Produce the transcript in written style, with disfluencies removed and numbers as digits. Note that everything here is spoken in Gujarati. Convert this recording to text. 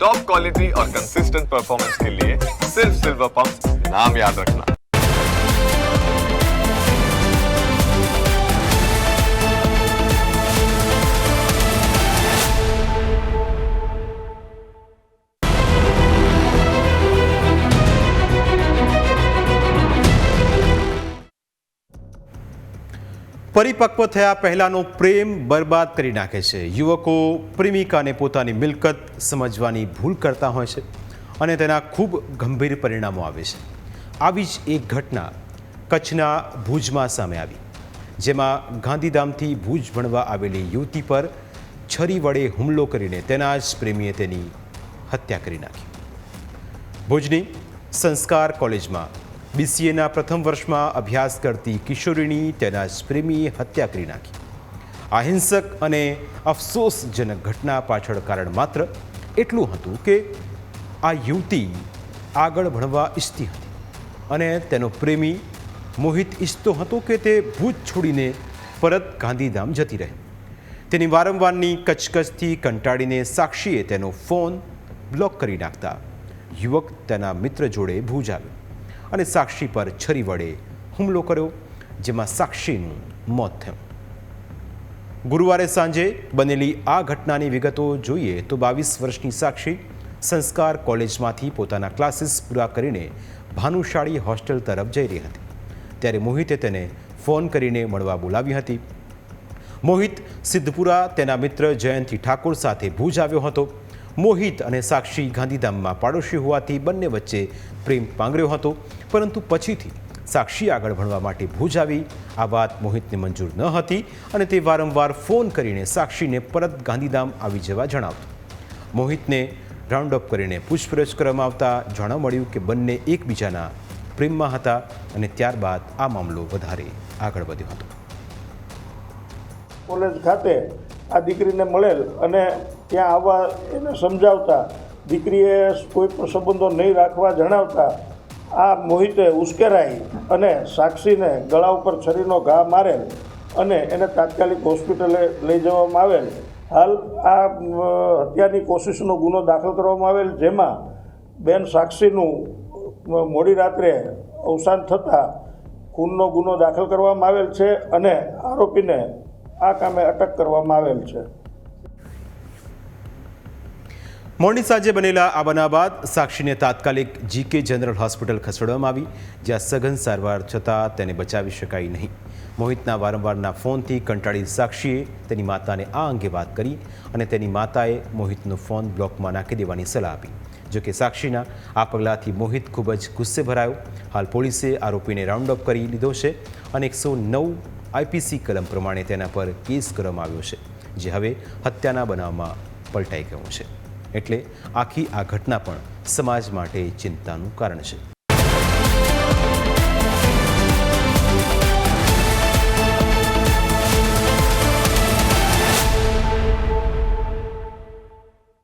टॉप क्वालिटी और कंसिस्टेंट परफॉर्मेंस के लिए सिर्फ सिल्वर पंप नाम याद रखना। પરિપક્વ થયા પહેલાંનો પ્રેમ બરબાદ કરી નાખે છે। યુવકો પ્રેમિકાને પોતાની મિલકત સમજવાની ભૂલ કરતા હોય છે અને તેના ખૂબ ગંભીર પરિણામો આવે છે। આવી જ એક ઘટના કચ્છના ભુજમાં સામે આવી, જેમાં ગાંધીધામથી ભુજ ભણવા આવેલી યુવતી પર છરી વડે હુમલો કરીને તેના જ પ્રેમીએ તેની હત્યા કરી નાખી। ભુજની સંસ્કાર કોલેજમાં BCAના પ્રથમ વર્ષમાં અભ્યાસ કરતી કિશોરીની તેના જ પ્રેમીએ હત્યા કરી નાખી। આ હિંસક અને અફસોસજનક ઘટના પાછળ કારણ માત્ર એટલું હતું કે આ યુવતી આગળ ભણવા ઈચ્છતી હતી અને તેનો પ્રેમી મોહિત ઈચ્છતો હતો કે તે ભુજ છોડીને પરત ગાંધીધામ જતી રહે। તેની વારંવારની કચકચથી કંટાળીને સાક્ષીએ તેનો ફોન બ્લોક કરી નાખતા યુવક તેના મિત્ર જોડે ભુજ આવ્યો અને સાક્ષી પર છરી વડે હુમલો કર્યો, જેમાં સાક્ષીનું મોત થયું। ગુરુવારે સાંજે બનેલી આ ઘટનાની વિગતો જોઈએ તો 22 વર્ષની સાક્ષી સંસ્કાર કોલેજમાંથી પોતાના ક્લાસીસ પૂરા કરીને ભાનુશાળી હોસ્ટેલ તરફ જઈ રહી હતી, ત્યારે મોહિતે તેને ફોન કરીને મળવા બોલાવી હતી। મોહિત સિદ્ધપુરા તેના મિત્ર જયંતી ઠાકોર સાથે ભુજ આવ્યો હતો। મોહિત અને સાક્ષી ગાંધીધામમાં પાડોશી હોવાથી બંને વચ્ચે પ્રેમ પાંગર્યો હતો, પરંતુ પછીથી સાક્ષી આગળ ભણવા માટે ભુજ આવી। આ વાત મોહિતને મંજૂર ન હતી અને તે વારંવાર ફોન કરીને સાક્ષીને પરત ગાંધીધામ આવી જવા જણાવતો। મોહિતને રાઉન્ડ અપ કરીને પૂછપરછ કરવામાં આવતા જાણવા મળ્યું કે બંને એકબીજાના પ્રેમમાં હતા અને ત્યારબાદ આ મામલો વધારે આગળ વધ્યો હતો। કોલેજ ખાતે આ દીકરીને મળેલ અને ત્યાં આવવા એને સમજાવતા દીકરીએ કોઈ પણ સંબંધો નહીં રાખવા જણાવતા આ મોહિતે ઉશ્કેરાઈ અને સાક્ષીને ગળા ઉપર છરીનો ઘા મારેલ અને એને તાત્કાલિક હોસ્પિટલે લઈ જવામાં આવેલ। હાલ આ હત્યાની કોશિશનો ગુનો દાખલ કરવામાં આવેલ, જેમાં બેન સાક્ષીનું મોડી રાત્રે અવસાન થતાં ખૂનનો ગુનો દાખલ કરવામાં આવેલ છે અને આરોપીને આ કામે અટક કરવામાં આવેલ છે। મોડી સાંજે બનેલા આ બનાવ બાદ સાક્ષીને તાત્કાલિક GK જનરલ હોસ્પિટલ ખસેડવામાં આવી, જ્યાં સઘન સારવાર છતાં તેને બચાવી શકાઈ નહીં। મોહિતના વારંવારના ફોનથી કંટાળી સાક્ષીએ તેની માતાને આ અંગે વાત કરી અને તેની માતાએ મોહિતનો ફોન બ્લોકમાં નાખી દેવાની સલાહ આપી। જોકે સાક્ષીના આ પગલાંથી મોહિત ખૂબ જ ગુસ્સે ભરાયો। હાલ પોલીસે આરોપીને રાઉન્ડ અપ કરી લીધો છે અને 109 IPC કલમ પ્રમાણે તેના પર કેસ કરવામાં આવ્યો છે, જે હવે હત્યાના બનાવમાં પલટાઈ ગયું છે। એટલે આખી આ ઘટના પણ સમાજ માટે ચિંતાનું કારણ છે।